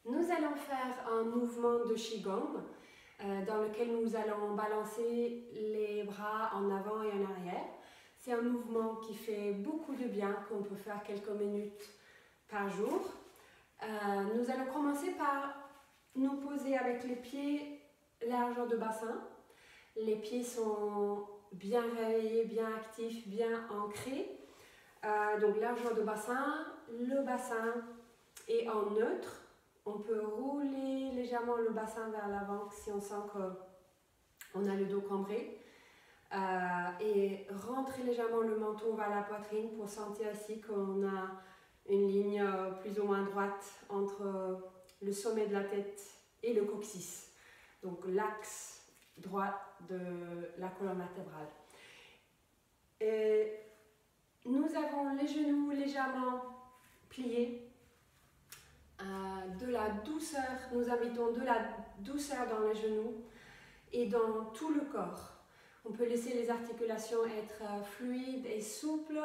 Nous allons faire un mouvement de Qigong dans lequel nous allons balancer les bras en avant et en arrière. C'est un mouvement qui fait beaucoup de bien, qu'on peut faire quelques minutes par jour. Nous allons commencer par nous poser avec les pieds largeur de bassin. Les pieds sont bien réveillés, bien actifs, bien ancrés. Donc largeur de bassin, le bassin est en neutre. On peut rouler légèrement le bassin vers l'avant si on sent qu'on a le dos cambré. Et rentrer légèrement le menton vers la poitrine pour sentir aussi qu'on a une ligne plus ou moins droite entre le sommet de la tête et le coccyx. Donc l'axe droit de la colonne vertébrale. Et nous avons les genoux légèrement pliés. De la douceur, nous invitons de la douceur dans les genoux et dans tout le corps. On peut laisser les articulations être fluides et souples,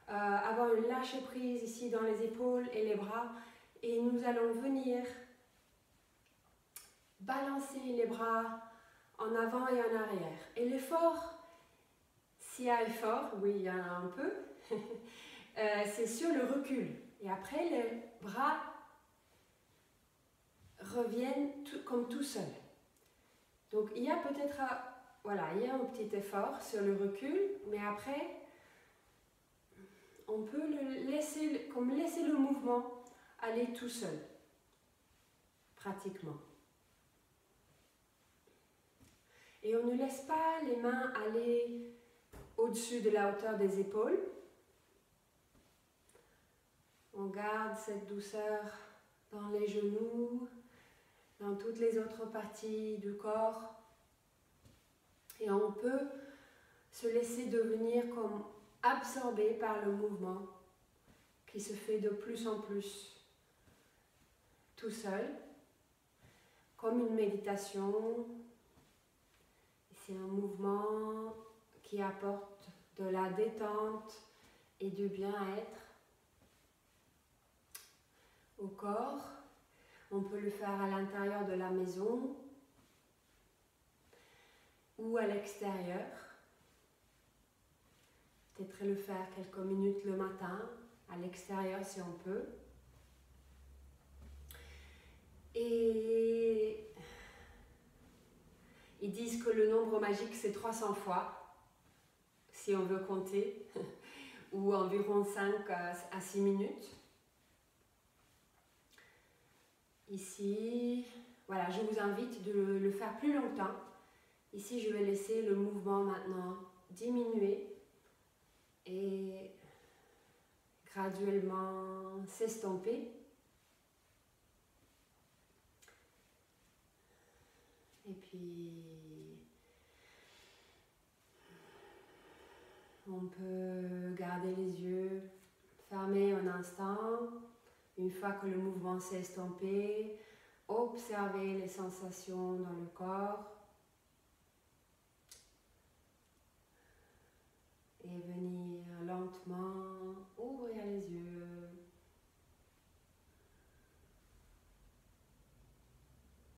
avoir une lâcher prise ici dans les épaules et les bras, et nous allons venir balancer les bras en avant et en arrière. Et l'effort, s'il y a effort, oui il y en a un peu, c'est sur le recul. Et après les bras reviennent comme tout seul. Donc il y a peut-être, voilà, il y a un petit effort sur le recul, mais après on peut laisser le mouvement aller tout seul, pratiquement. Et on ne laisse pas les mains aller au-dessus de la hauteur des épaules. On garde cette douceur dans les genoux, dans toutes les autres parties du corps. Et on peut se laisser devenir comme absorbé par le mouvement qui se fait de plus en plus tout seul, comme une méditation. C'est un mouvement qui apporte de la détente et du bien-être au corps. On peut le faire à l'intérieur de la maison ou à l'extérieur. Peut-être le faire quelques minutes le matin, à l'extérieur si on peut. Et ils disent que le nombre magique c'est 300 fois, si on veut compter, ou environ 5 à 6 minutes. Ici, voilà, je vous invite de le faire plus longtemps. Ici, je vais laisser le mouvement maintenant diminuer et graduellement s'estomper. Et puis, on peut garder les yeux fermés un instant. Une fois que le mouvement s'est estompé, observez les sensations dans le corps.